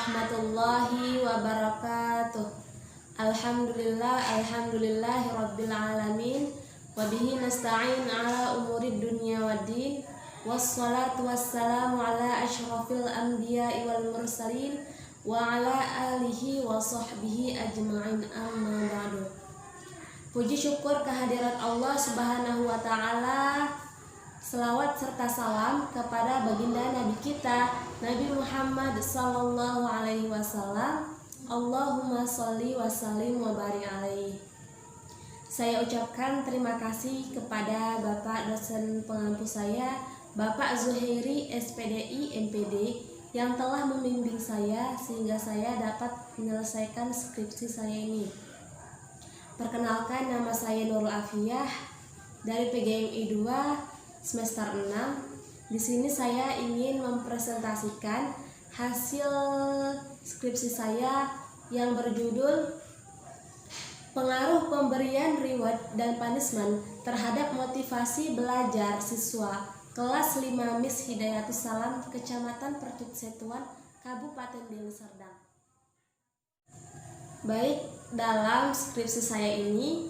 warahmatullahi wabarakatuh. Alhamdulillahi rabbil alamin. Wabihi nasta'in ala umurid dunya waddin. Wassalatu wassalamu ala asyrafil anbiya'i wal mursalin wa ala alihi wa sahbihi ajma'in, amma ba'du. Puji syukur kehadirat Allah subhanahu wa ta'ala. Selawat serta salam kepada baginda Nabi kita Nabi Muhammad sallallahu alaihi wasallam. Allahumma sholli wa sallim wa barik alaihi. Saya ucapkan terima kasih kepada Bapak dosen pengampu saya, Bapak Zuhairi SPDI MPD, yang telah membimbing saya sehingga saya dapat menyelesaikan skripsi saya ini. Perkenalkan, nama saya Nurul Afiyah dari PGMI 2 semester 6. Di sini saya ingin mempresentasikan hasil skripsi saya yang berjudul Pengaruh Pemberian Reward dan Punishment terhadap Motivasi Belajar Siswa Kelas 5 Miss Hidayatus Salam, Kecamatan Percut Setuan, Kabupaten Deli Serdang. Baik, dalam skripsi saya ini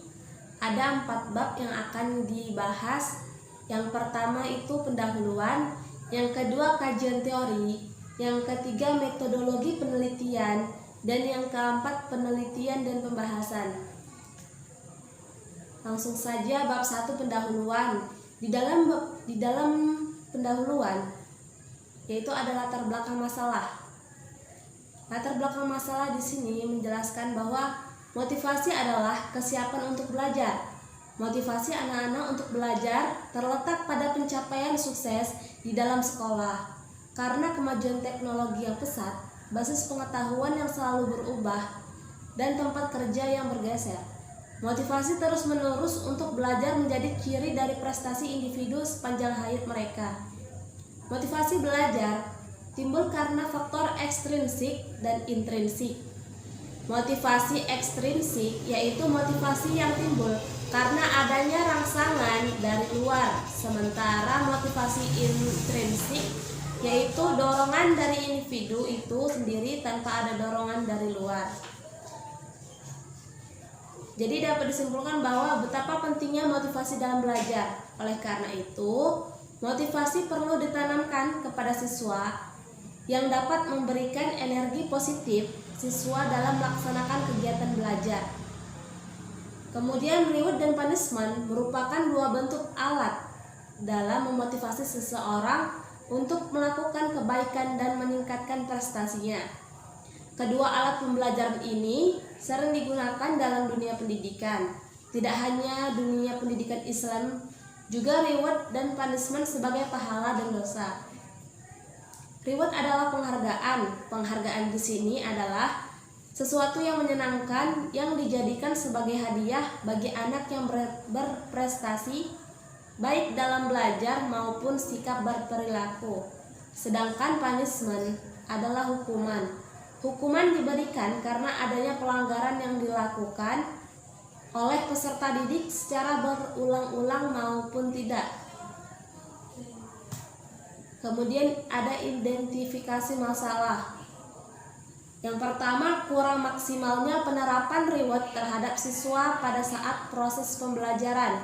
ada 4 bab yang akan dibahas. Yang pertama itu pendahuluan, yang kedua kajian teori, yang ketiga metodologi penelitian, dan yang keempat penelitian dan pembahasan. Langsung saja bab 1 pendahuluan. Di dalam pendahuluan yaitu ada latar belakang masalah. Latar belakang masalah di sini menjelaskan bahwa motivasi adalah kesiapan untuk belajar. Motivasi anak-anak untuk belajar terletak pada pencapaian sukses di dalam sekolah. Karena kemajuan teknologi yang pesat, basis pengetahuan yang selalu berubah, dan tempat kerja yang bergeser, motivasi terus-menerus untuk belajar menjadi ciri dari prestasi individu sepanjang hayat mereka. Motivasi belajar timbul karena faktor ekstrinsik dan intrinsik. Motivasi ekstrinsik yaitu motivasi yang timbul karena adanya rangsangan dari luar, sementara motivasi intrinsik yaitu dorongan dari individu itu sendiri tanpa ada dorongan dari luar. Jadi dapat disimpulkan bahwa betapa pentingnya motivasi dalam belajar. Oleh karena itu, motivasi perlu ditanamkan kepada siswa yang dapat memberikan energi positif siswa dalam melaksanakan kegiatan belajar. Kemudian reward dan punishment merupakan 2 bentuk alat dalam memotivasi seseorang untuk melakukan kebaikan dan meningkatkan prestasinya. Kedua alat pembelajaran ini sering digunakan dalam dunia pendidikan. Tidak hanya dunia pendidikan Islam, juga reward dan punishment sebagai pahala dan dosa. Reward adalah penghargaan. Penghargaan di sini adalah sesuatu yang menyenangkan yang dijadikan sebagai hadiah bagi anak yang berprestasi baik dalam belajar maupun sikap berperilaku. Sedangkan punishment adalah hukuman. Hukuman diberikan karena adanya pelanggaran yang dilakukan oleh peserta didik secara berulang-ulang maupun tidak. Kemudian ada identifikasi masalah. Yang pertama, kurang maksimalnya penerapan reward terhadap siswa pada saat proses pembelajaran.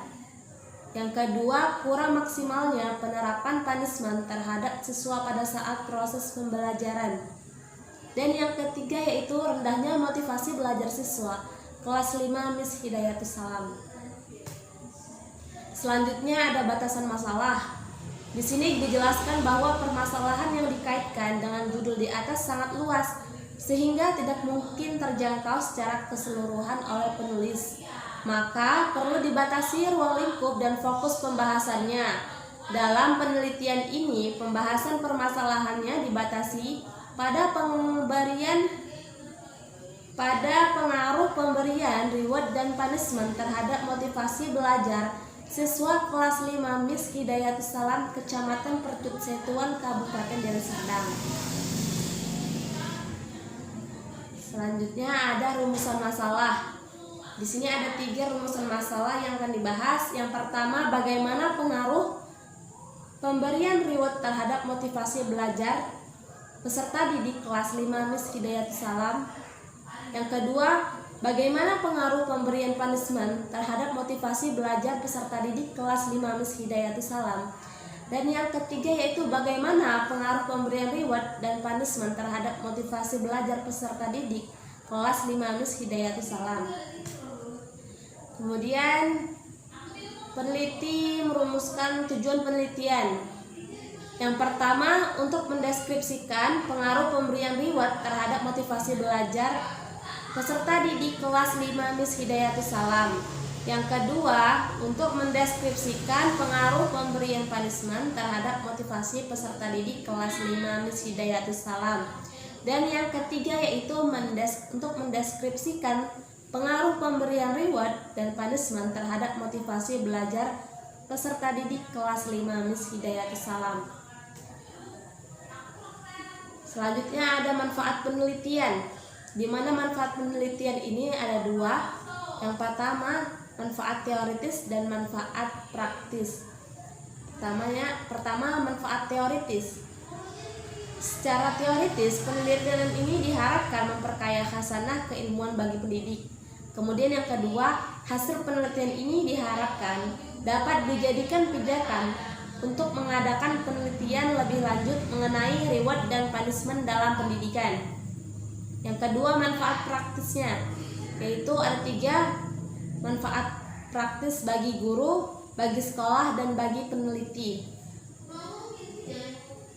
Yang kedua, kurang maksimalnya penerapan punishment terhadap siswa pada saat proses pembelajaran. Dan yang ketiga yaitu rendahnya motivasi belajar siswa kelas 5 Miss Hidayatus Salam. Selanjutnya ada batasan masalah. Di sini dijelaskan bahwa permasalahan yang dikaitkan dengan judul di atas sangat luas, sehingga tidak mungkin terjangkau secara keseluruhan oleh penulis. Maka perlu dibatasi ruang lingkup dan fokus pembahasannya. Dalam penelitian ini, pembahasan permasalahannya dibatasi pada pengaruh pemberian reward dan punishment terhadap motivasi belajar siswa kelas 5 Miss Hidayatus Salam, Kecamatan Percut Setuan, Kabupaten Deli Serdang. Selanjutnya ada rumusan masalah. Di sini ada 3 rumusan masalah yang akan dibahas. Yang pertama, bagaimana pengaruh pemberian reward terhadap motivasi belajar. peserta didik kelas 5 Miss Hidayatus Salam. Yang kedua, bagaimana pengaruh pemberian punishment terhadap motivasi belajar peserta didik kelas 5 Miss Hidayatus Salam. Dan yang ketiga yaitu bagaimana pengaruh pemberian reward dan punishment terhadap motivasi belajar peserta didik kelas 5 Miss Hidayatus Salam. Kemudian peneliti merumuskan tujuan penelitian. Yang pertama, untuk mendeskripsikan pengaruh pemberian reward terhadap motivasi belajar peserta didik kelas 5 Miss Hidayatus Salam. Yang kedua, untuk mendeskripsikan pengaruh pemberian punishment terhadap motivasi peserta didik kelas 5 Miss Hidayatus Salam. Dan yang ketiga yaitu untuk mendeskripsikan pengaruh pemberian reward dan punishment terhadap motivasi belajar peserta didik kelas 5 Miss Hidayatus Salam. Selanjutnya ada manfaat penelitian, di mana manfaat penelitian ini ada dua. Yang pertama, manfaat teoritis dan manfaat praktis. Pertama manfaat teoritis. Secara teoritis, penelitian ini diharapkan memperkaya khasanah keilmuan bagi pendidik. Kemudian yang kedua, hasil penelitian ini diharapkan dapat dijadikan pijakan untuk mengadakan penelitian lebih lanjut mengenai reward dan punishment dalam pendidikan. Yang kedua, manfaat praktisnya, yaitu ada 3 manfaat praktis bagi guru, bagi sekolah, dan bagi peneliti.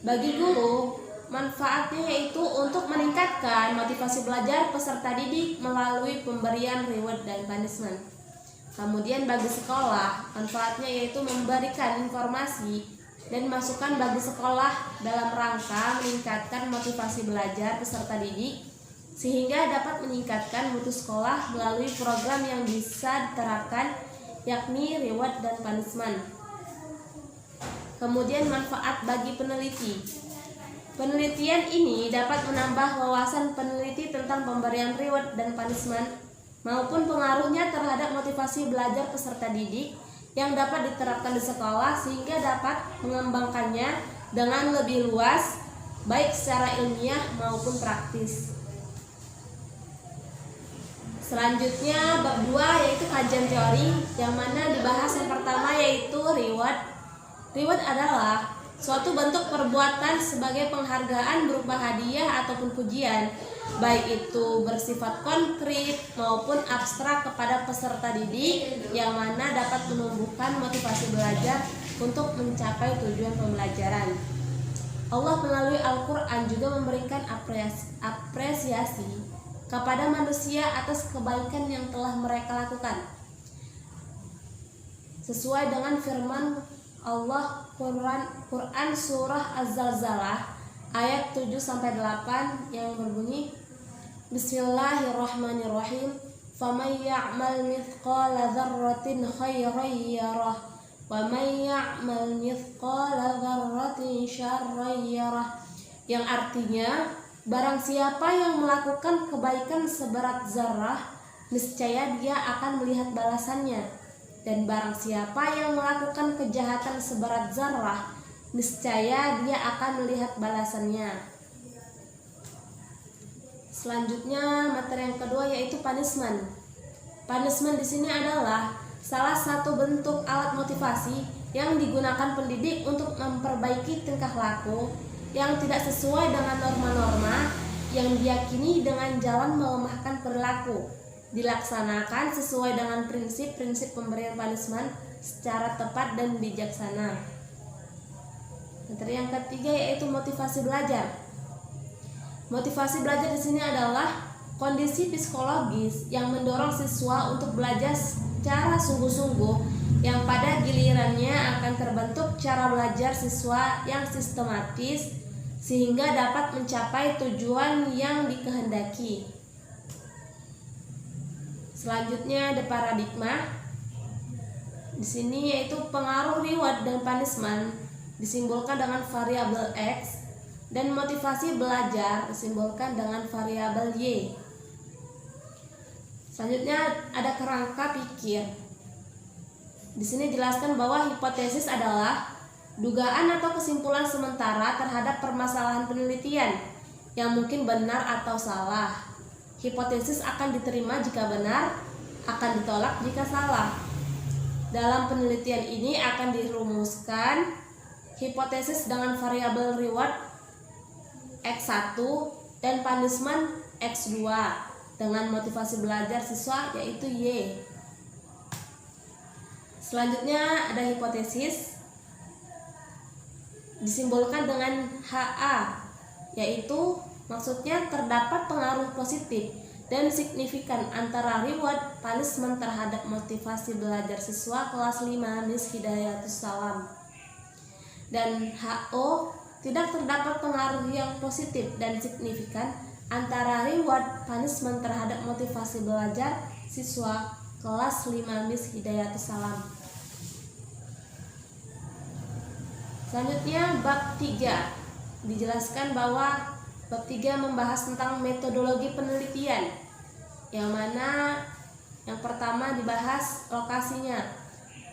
Bagi guru, manfaatnya yaitu untuk meningkatkan motivasi belajar peserta didik melalui pemberian reward dan punishment. Kemudian bagi sekolah, manfaatnya yaitu memberikan informasi dan masukan bagi sekolah dalam rangka meningkatkan motivasi belajar peserta didik sehingga dapat meningkatkan mutu sekolah melalui program yang bisa diterapkan, yakni reward dan punishment. Kemudian manfaat bagi peneliti. Penelitian ini dapat menambah wawasan peneliti tentang pemberian reward dan punishment maupun pengaruhnya terhadap motivasi belajar peserta didik yang dapat diterapkan di sekolah sehingga dapat mengembangkannya dengan lebih luas baik secara ilmiah maupun praktis. Selanjutnya bab 2 yaitu kajian teori, yang mana dibahas yang pertama yaitu reward. Reward adalah suatu bentuk perbuatan sebagai penghargaan berupa hadiah ataupun pujian, baik itu bersifat konkret maupun abstrak kepada peserta didik yang mana dapat menumbuhkan motivasi belajar untuk mencapai tujuan pembelajaran. Allah melalui Al-Quran juga memberikan apresiasi kepada manusia atas kebaikan yang telah mereka lakukan. Sesuai dengan firman Allah Quran surah Az-Zalzalah ayat 7-8 yang berbunyi, Bismillahirrahmanirrahim. Faman ya'mal mithqala dzarratin khairan yarah wa man ya'mal mithqala dzarratin syarran yarah. Yang artinya, barang siapa yang melakukan kebaikan seberat zarah, niscaya dia akan melihat balasannya. Dan barang siapa yang melakukan kejahatan seberat zarah, niscaya dia akan melihat balasannya. Selanjutnya materi yang kedua yaitu punishment. Punishment di sini adalah salah satu bentuk alat motivasi yang digunakan pendidik untuk memperbaiki tingkah laku yang tidak sesuai dengan norma-norma yang diyakini dengan jalan melemahkan perilaku, dilaksanakan sesuai dengan prinsip-prinsip pemberian punishment secara tepat dan bijaksana. Materi yang ketiga yaitu motivasi belajar. Motivasi belajar di sini adalah kondisi psikologis yang mendorong siswa untuk belajar secara sungguh-sungguh yang pada gilirannya akan terbentuk cara belajar siswa yang sistematis sehingga dapat mencapai tujuan yang dikehendaki. Selanjutnya ada paradigma. Di sini yaitu pengaruh reward dan punishment disimbolkan dengan variabel X dan motivasi belajar disimbolkan dengan variabel Y. Selanjutnya ada kerangka pikir. Di sini jelaskan bahwa hipotesis adalah dugaan atau kesimpulan sementara terhadap permasalahan penelitian yang mungkin benar atau salah. Hipotesis akan diterima jika benar, akan ditolak jika salah. Dalam penelitian ini akan dirumuskan hipotesis dengan variabel reward X1 dan punishment X2 dengan motivasi belajar siswa yaitu Y. Selanjutnya ada hipotesis disimbolkan dengan HA, yaitu maksudnya terdapat pengaruh positif dan signifikan antara reward punishment terhadap motivasi belajar siswa kelas 5 Miss Hidayatus Salam. Dan HO, tidak terdapat pengaruh yang positif dan signifikan antara reward punishment terhadap motivasi belajar siswa kelas 5 Miss Hidayatus Salam. Selanjutnya bab 3 dijelaskan bahwa bab 3 membahas tentang metodologi penelitian, yang mana yang pertama dibahas lokasinya.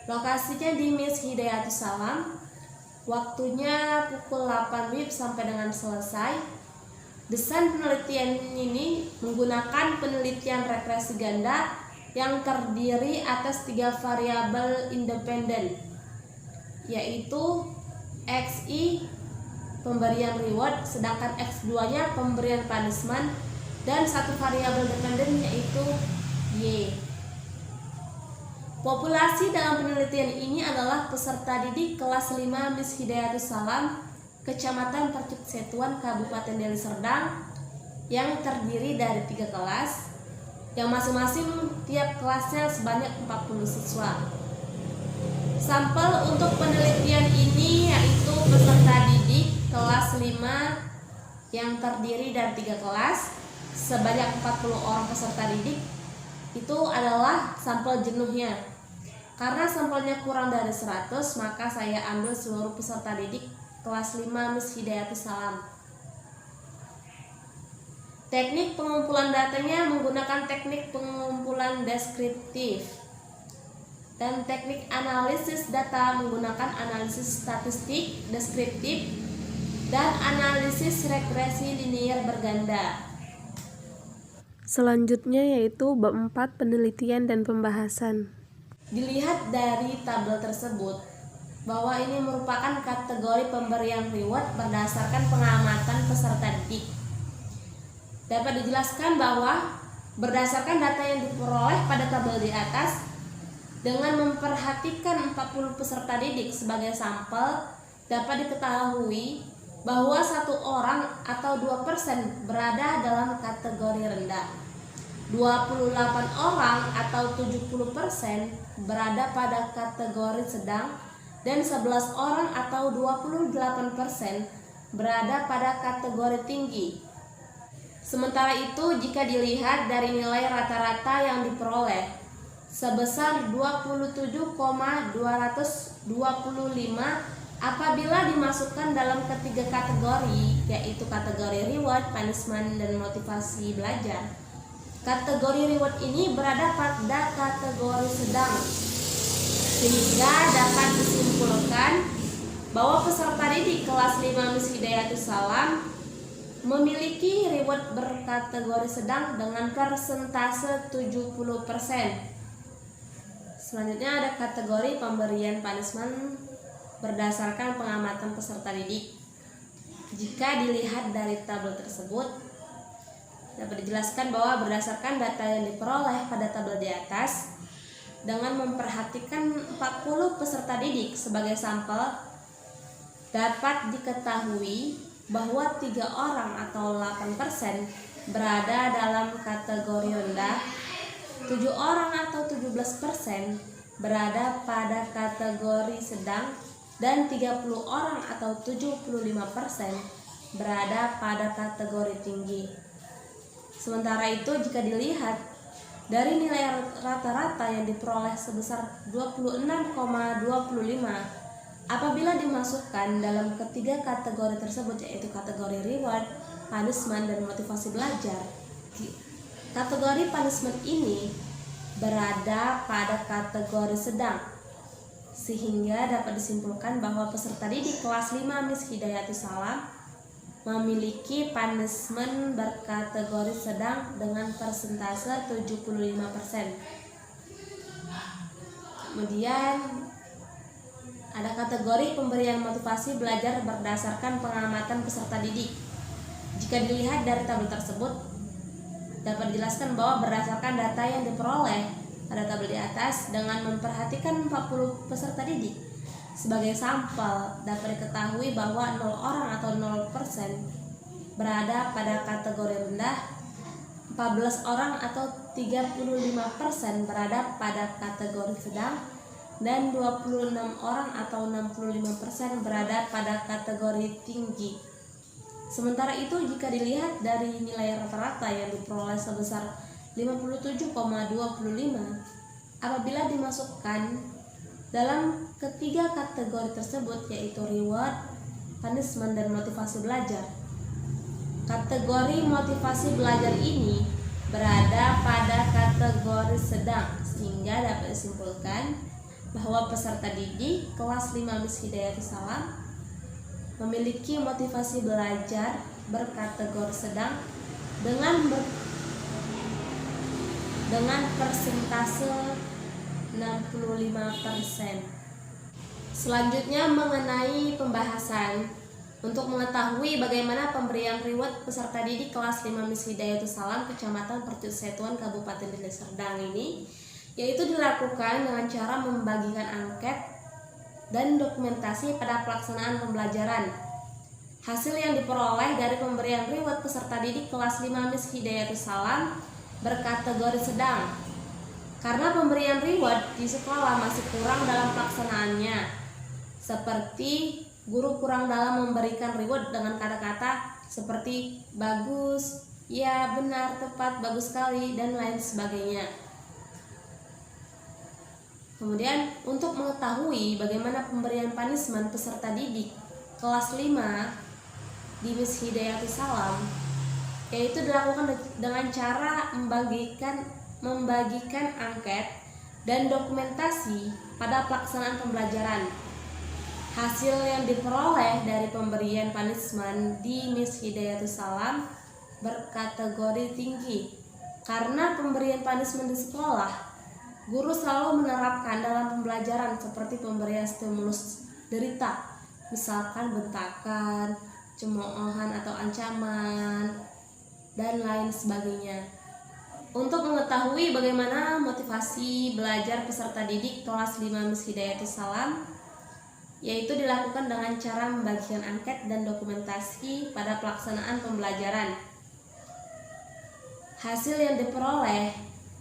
Lokasinya di Miss Hidayatus Salam, waktunya pukul 8 WIB sampai dengan selesai. Desain penelitian ini menggunakan penelitian regresi ganda yang terdiri atas 3 variabel independen, yaitu XI pemberian reward, sedangkan X2-nya pemberian punishment, dan 1 variabel dependen yaitu Y. Populasi dalam penelitian ini adalah peserta didik kelas 5 Miss Hidayatus Salam, Kecamatan Percut Setuan, Kabupaten Deli Serdang, yang terdiri dari 3 kelas, yang masing-masing tiap kelasnya sebanyak 40 siswa. Sampel untuk penelitian ini yaitu peserta didik kelas 5 yang terdiri dari 3 kelas, sebanyak 40 orang peserta didik. Itu adalah sampel jenuhnya. Karena sampelnya kurang dari 100, maka saya ambil seluruh peserta didik kelas 5 Miss Hidayatus Salam. Teknik pengumpulan datanya menggunakan teknik pengumpulan deskriptif, dan teknik analisis data menggunakan analisis statistik deskriptif dan analisis regresi linear berganda. Selanjutnya yaitu bab 4 penelitian dan pembahasan. Dilihat dari tabel tersebut bahwa ini merupakan kategori pemberian reward berdasarkan pengamatan peserta didik. Dapat dijelaskan bahwa berdasarkan data yang diperoleh pada tabel di atas, dengan memperhatikan 40 peserta didik sebagai sampel, dapat diketahui bahwa 1 orang atau 2% berada dalam kategori rendah, 28 orang atau 70% berada pada kategori sedang, dan 11 orang atau 28% berada pada kategori tinggi. Sementara itu, jika dilihat dari nilai rata-rata yang diperoleh sebesar 27,225 apabila dimasukkan dalam ketiga kategori, yaitu kategori reward, punishment, dan motivasi belajar. Kategori reward ini berada pada kategori sedang, sehingga dapat disimpulkan bahwa peserta didik kelas 5 Miss Hidayatus Salam memiliki reward berkategori sedang dengan persentase 70%. Selanjutnya ada kategori pemberian punishment berdasarkan pengamatan peserta didik. Jika dilihat dari tabel tersebut, dapat dijelaskan bahwa berdasarkan data yang diperoleh pada tabel di atas, dengan memperhatikan 40 peserta didik sebagai sampel, dapat diketahui bahwa 3 orang atau 8% berada dalam kategori rendah, 7 orang atau 17% berada pada kategori sedang, dan 30 orang atau 75% berada pada kategori tinggi. Sementara itu, jika dilihat dari nilai rata-rata yang diperoleh sebesar 26,25 apabila dimasukkan dalam ketiga kategori tersebut, yaitu kategori reward, punishment, dan motivasi belajar, kategori punishment ini berada pada kategori sedang, sehingga dapat disimpulkan bahwa peserta didik kelas 5 Miss Hidayatus Salam memiliki punishment berkategori sedang dengan persentase 75%. Kemudian ada kategori pemberian motivasi belajar berdasarkan pengamatan peserta didik. Jika dilihat dari tabel tersebut, dapat dijelaskan bahwa berdasarkan data yang diperoleh pada tabel di atas dengan memperhatikan 40 peserta didik sebagai sampel, dapat diketahui bahwa 0 orang atau 0% berada pada kategori rendah, 14 orang atau 35% berada pada kategori sedang, dan 26 orang atau 65% berada pada kategori tinggi. Sementara itu, jika dilihat dari nilai rata-rata yang diperoleh sebesar 57,25, apabila dimasukkan dalam ketiga kategori tersebut, yaitu reward, punishment, dan motivasi belajar. Kategori motivasi belajar ini berada pada kategori sedang, sehingga dapat disimpulkan bahwa peserta didik kelas 5 Miss Hidayatus Salam memiliki motivasi belajar berkategori sedang dengan persentase 65%. Selanjutnya mengenai pembahasan. Untuk mengetahui bagaimana pemberian reward peserta didik kelas 5 Miss Hidayatus Salam Kecamatan Percusetuan Kabupaten Deli Serdang ini, yaitu dilakukan dengan cara membagikan angket dan dokumentasi pada pelaksanaan pembelajaran. Hasil yang diperoleh dari pemberian reward peserta didik kelas 5 Miss Hidayatus Salam berkategori sedang. Karena pemberian reward di sekolah masih kurang dalam pelaksanaannya, seperti guru kurang dalam memberikan reward dengan kata-kata seperti bagus, ya, benar, tepat, bagus sekali, dan lain sebagainya. Kemudian untuk mengetahui bagaimana pemberian punishment peserta didik kelas 5 di Miss Hidayatus Salam, yaitu dilakukan dengan cara membagikan angket dan dokumentasi pada pelaksanaan pembelajaran. Hasil yang diperoleh dari pemberian punishment di Miss Hidayatus Salam berkategori tinggi. Karena pemberian punishment di sekolah, guru selalu menerapkan dalam pembelajaran seperti pemberian stimulus derita, misalkan bentakan, cemoohan atau ancaman, dan lain sebagainya. Untuk mengetahui bagaimana motivasi belajar peserta didik kelas 5 Miss Hidayatus Salam, yaitu dilakukan dengan cara membagikan angket dan dokumentasi pada pelaksanaan pembelajaran. Hasil yang diperoleh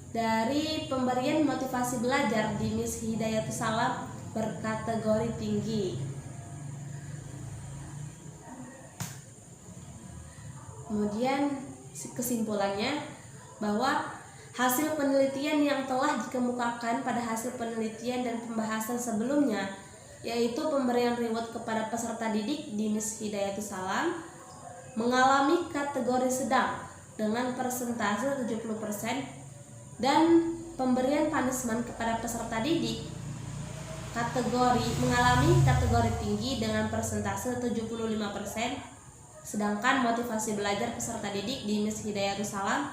dari pemberian motivasi belajar di Miss Hidayatus Salam berkategori tinggi. Kemudian kesimpulannya bahwa hasil penelitian yang telah dikemukakan pada hasil penelitian dan pembahasan sebelumnya, yaitu pemberian reward kepada peserta didik di Miss Hidayatus Salam mengalami kategori sedang dengan persentase 70%, dan pemberian punishment kepada peserta didik mengalami kategori tinggi dengan persentase 75%, sedangkan motivasi belajar peserta didik di Miss Hidayatus Salam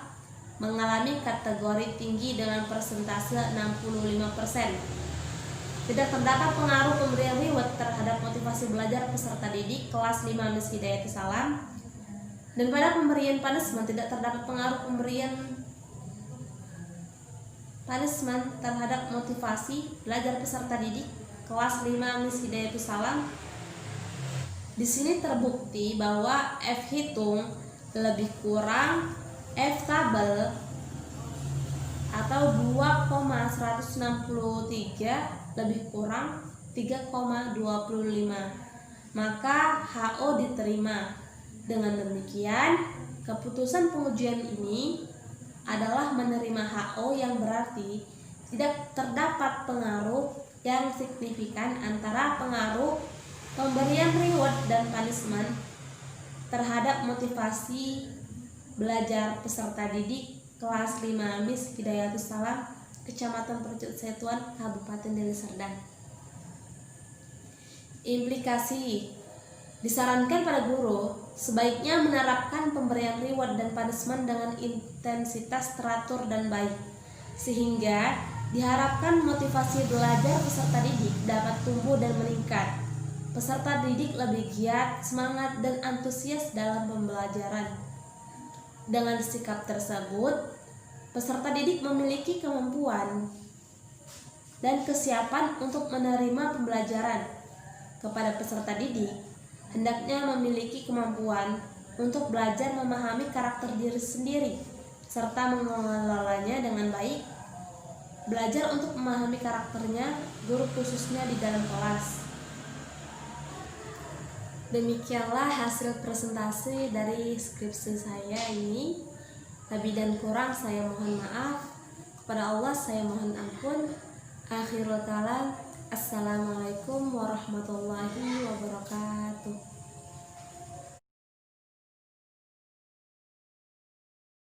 mengalami kategori tinggi dengan persentase 65%. Tidak terdapat pengaruh pemberian reward terhadap motivasi belajar peserta didik kelas 5 Miss Hidayatus Salam, dan pada pemberian punishment tidak terdapat pengaruh pemberian punishment terhadap motivasi belajar peserta didik kelas 5 Miss Hidayatus Salam. Di sini terbukti bahwa F hitung lebih kurang F tabel atau 2,163 lebih kurang 3,25, maka HO diterima. Dengan demikian, keputusan pengujian ini adalah menerima HO, yang berarti tidak terdapat pengaruh yang signifikan antara pengaruh pemberian reward dan punishment terhadap motivasi belajar peserta didik kelas 5 Miss Hidayatus Salam Kecamatan Percusetuan Kabupaten Deli Serdang. Implikasi Disarankan pada guru sebaiknya menerapkan pemberian reward dan punishment dengan intensitas teratur dan baik, sehingga diharapkan motivasi belajar peserta didik dapat tumbuh dan meningkat. Peserta didik lebih giat, semangat, dan antusias dalam pembelajaran. Dengan sikap tersebut, peserta didik memiliki kemampuan dan kesiapan untuk menerima pembelajaran. Kepada peserta didik, hendaknya memiliki kemampuan untuk belajar memahami karakter diri sendiri serta mengelolanya dengan baik. Belajar untuk memahami karakternya guru khususnya di dalam kelas. Demikianlah hasil presentasi dari skripsi saya ini. Lebih dan kurang saya mohon maaf. Kepada Allah saya mohon ampun. Akhirul kalam. Assalamualaikum warahmatullahi wabarakatuh.